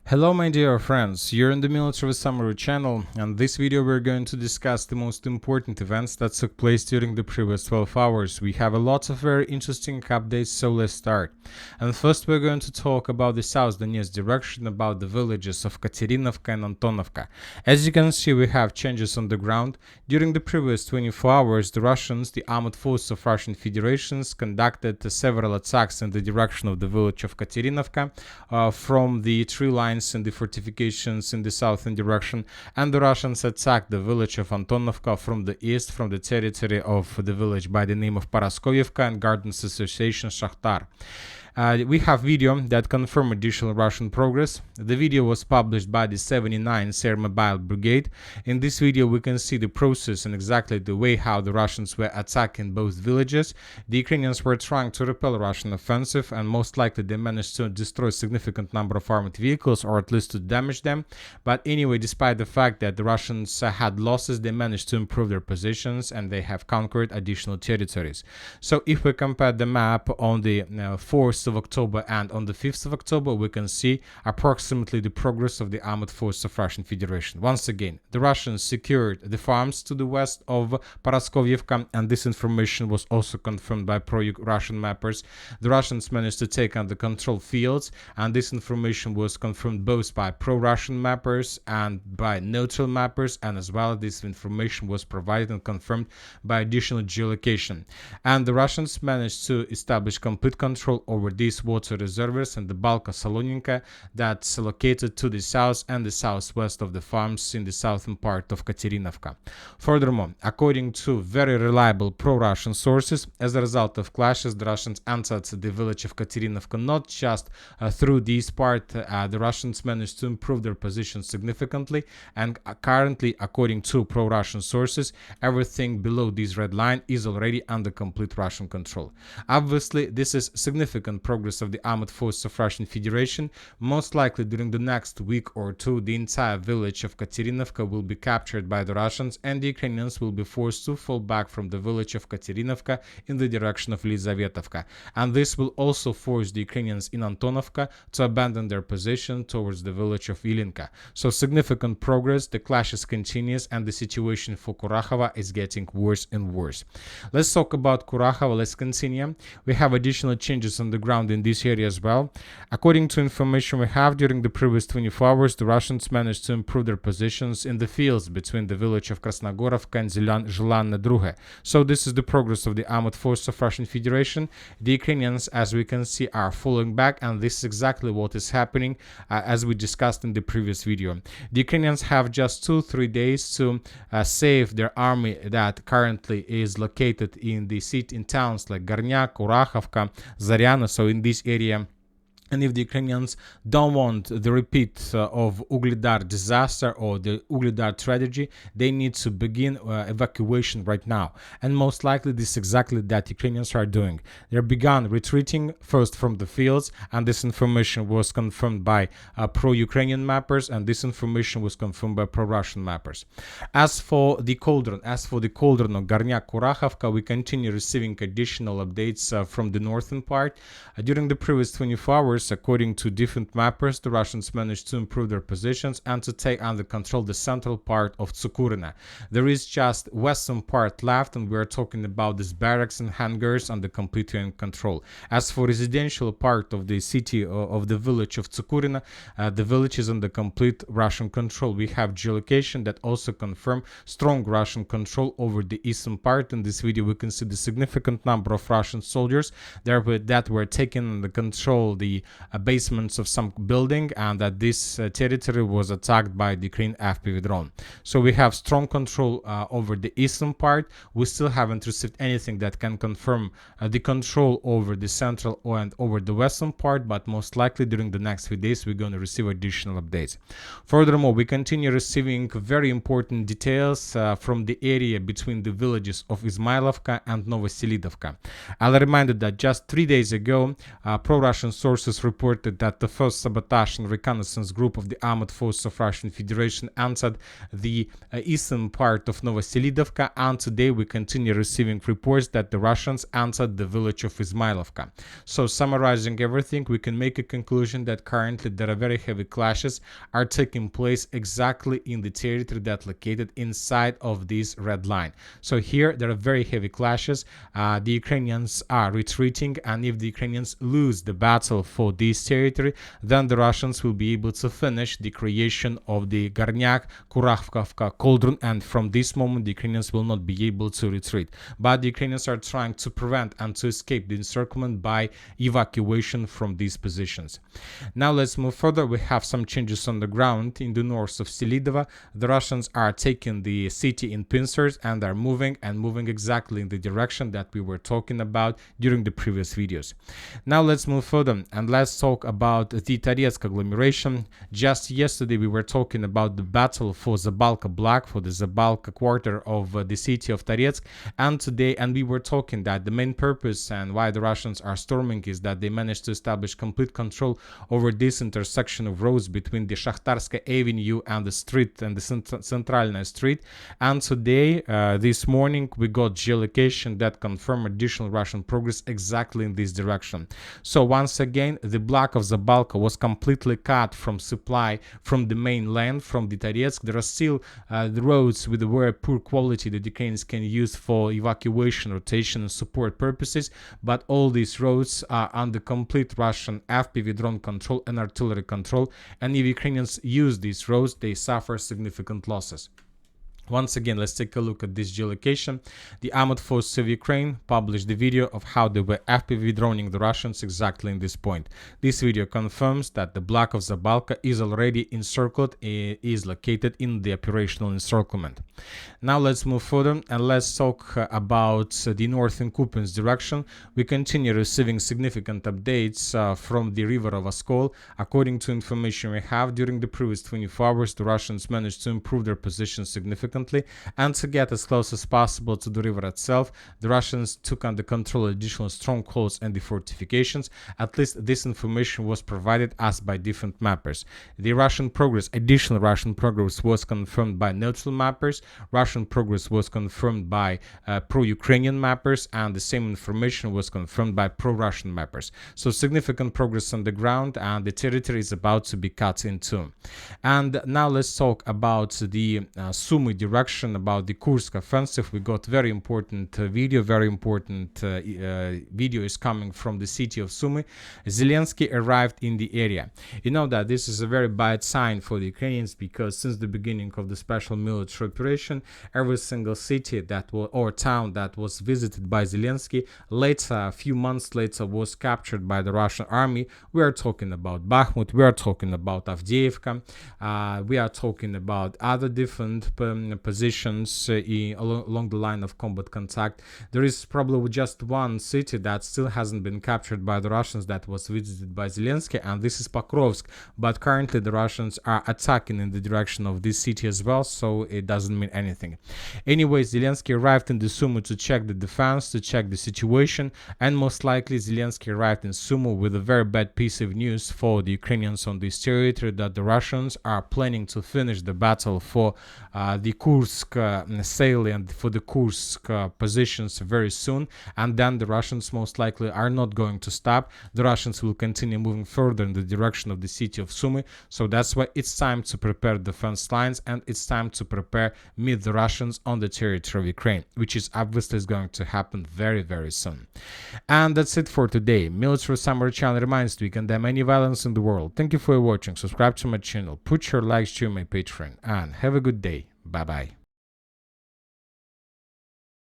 Hello my dear friends, you're in the Military Summary channel, and this video we're going to discuss the most important events that took place during the previous 12 hours. We have a lot of very interesting updates, so let's start. And first we're going to talk about the South Donetsk direction, about the villages of Katerynivka and Antonovka. As you can see, we have changes on the ground. During the previous 24 hours, the Russians, the armed forces of Russian Federation, conducted several attacks in the direction of the village of Katerynivka from the tree lines in the fortifications in the southern direction, and the Russians attacked the village of Antonovka from the east, from the territory of the village by the name of Paraskovyevka and Gardens Association Shakhtar. We have video that confirm additional Russian progress. The video was published by the 79th Air Mobile Brigade. In this video we can see the process and exactly the way how the Russians were attacking both villages. The Ukrainians were trying to repel Russian offensive, and most likely they managed to destroy a significant number of armored vehicles, or at least to damage them. But anyway, despite the fact that the Russians had losses, they managed to improve their positions and they have conquered additional territories. So if we compare the map on the 4th of October and on the 5th of October, we can see approximately the progress of the armed forces of Russian Federation. Once again, the Russians secured the farms to the west of Paraskovyevka, and this information was also confirmed by pro-Russian mappers. The Russians managed to take under control fields, and this information was confirmed both by pro-Russian mappers and by neutral mappers, and as well this information was provided and confirmed by additional geolocation. And the Russians managed to establish complete control over these water reservoirs and the Zabalka Saloninka that's located to the south and the southwest of the farms in the southern part of Katerynivka. Furthermore, according to very reliable pro-Russian sources, as a result of clashes, the Russians entered the village of Katerynivka not just through this part. The Russians managed to improve their position significantly, and currently, according to pro-Russian sources, everything below this red line is already under complete Russian control. Obviously, this is significant progress of the armed forces of Russian Federation. Most likely during the next week or two, the entire village of Katerynivka will be captured by the Russians, and the Ukrainians will be forced to fall back from the village of Katerynivka in the direction of Lizavetovka. And this will also force the Ukrainians in Antonovka to abandon their position towards the village of Ilinka. So significant progress, the clashes continues, and the situation for Kurakhove is getting worse and worse. Let's talk about Kurakhove. Let's continue. We have additional changes on the ground in this area as well. According to information we have, during the previous 24 hours, the Russians managed to improve their positions in the fields between the village of Krasnogorovka and Zelanne Druge. So this is the progress of the armed forces of Russian Federation. The Ukrainians, as we can see, are falling back, and this is exactly what is happening as we discussed in the previous video. The Ukrainians have just 2-3 days to save their army that currently is located in the city, in towns like Gornyak, Kurakhove, Zaryana, so in this area. And if the Ukrainians don't want the repeat of Ugledar disaster or the Ugledar tragedy, they need to begin evacuation right now. And most likely this is exactly that Ukrainians are doing. They began retreating first from the fields, and this information was confirmed by pro-Ukrainian mappers, and this information was confirmed by pro-Russian mappers. As for the cauldron of Gornyak Kurakhove, we continue receiving additional updates from the northern part. During the previous 24 hours, according to different mappers, the Russians managed to improve their positions and to take under control the central part of Tsukurina. There is just western part left, and we are talking about these barracks and hangars under complete control. As for residential part of the city of the village of Tsukurina, the village is under complete Russian control. We have geolocation that also confirm strong Russian control over the eastern part. In this video we can see the significant number of Russian soldiers that were taken under control the basements of some building, and that this territory was attacked by the Ukraine FPV drone. So we have strong control over the eastern part. We still haven't received anything that can confirm the control over the central and over the western part, but most likely during the next few days we're going to receive additional updates. Furthermore, we continue receiving very important details from the area between the villages of Izmailovka and Novoselidovka. I'll remind you that just 3 days ago, pro-Russian sources sources reported that the first sabotage and reconnaissance group of the armed forces of Russian Federation entered the eastern part of Novoselidovka, and today we continue receiving reports that the Russians entered the village of Izmailovka. So summarizing everything, we can make a conclusion that currently there are very heavy clashes are taking place exactly in the territory that located inside of this red line. So here there are very heavy clashes. The Ukrainians are retreating, and if the Ukrainians lose the battle for this territory, then the Russians will be able to finish the creation of the Gornyak, Kurakhove cauldron, and from this moment the Ukrainians will not be able to retreat. But the Ukrainians are trying to prevent and to escape the encirclement by evacuation from these positions. Now let's move further. We have some changes on the ground in the north of Selidova. The Russians are taking the city in pincers and are moving exactly in the direction that we were talking about during the previous videos. Now let's move further and let's talk about the Toretsk agglomeration. Just yesterday we were talking about the battle for Zabalka block, for the Zabalka quarter of the city of Toretsk, and we were talking that the main purpose and why the Russians are storming is that they managed to establish complete control over this intersection of roads between the Shakhtarska Avenue and the street and the Centralna Street. And today, this morning, we got geolocation that confirmed additional Russian progress exactly in this direction. So once again, the block of Zabalka was completely cut from supply from the mainland, from the Toretsk. There are still the roads with a very poor quality that Ukrainians can use for evacuation, rotation, and support purposes, but all these roads are under complete Russian FPV drone control and artillery control, and if Ukrainians use these roads, they suffer significant losses. Once again, let's take a look at this geolocation. The Armed Forces of Ukraine published the video of how they were FPV droning the Russians exactly in this point. This video confirms that the block of Zabalka is already encircled, is located in the operational encirclement. Now let's move further and let's talk about the northern Kupyansk direction. We continue receiving significant updates from the river of Oskol. According to information we have, during the previous 24 hours, the Russians managed to improve their position significantly, and to get as close as possible to the river itself, the Russians took under control additional strongholds and the fortifications. At least this information was provided us by different mappers. The Russian progress, additional Russian progress, was confirmed by neutral mappers. Russian progress was confirmed by pro-Ukrainian mappers, and the same information was confirmed by pro-Russian mappers. So significant progress on the ground, and the territory is about to be cut in two. And now let's talk about the Sumy direction, about the Kursk offensive. We got very important video is coming from the city of Sumy. Zelensky arrived in the area. You know that this is a very bad sign for the Ukrainians, because since the beginning of the special military operation, every single city that was, or town that was visited by Zelensky, later, a few months later, was captured by the Russian army. We are talking about Bakhmut, we are talking about Avdiivka, we are talking about other different positions along the line of combat contact. There is probably just one city that still hasn't been captured by the Russians that was visited by Zelensky, and this is Pokrovsk. But currently the Russians are attacking in the direction of this city as well, so it doesn't mean anything. Anyway, Zelensky arrived in the Sumy to check the defense, to check the situation, and most likely Zelensky arrived in Sumy with a very bad piece of news for the Ukrainians on this territory, that the Russians are planning to finish the battle for the Kursk salient, for the Kursk positions very soon, and then the Russians most likely are not going to stop. The Russians will continue moving further in the direction of the city of Sumy, so that's why it's time to prepare defense lines, and it's time to prepare meet the Russians on the territory of Ukraine, which is obviously going to happen very, very soon. And that's it for today. Military Summary channel reminds you, we condemn any violence in the world. Thank you for watching. Subscribe to my channel, put your likes to my Patreon, and have a good day. Bye bye.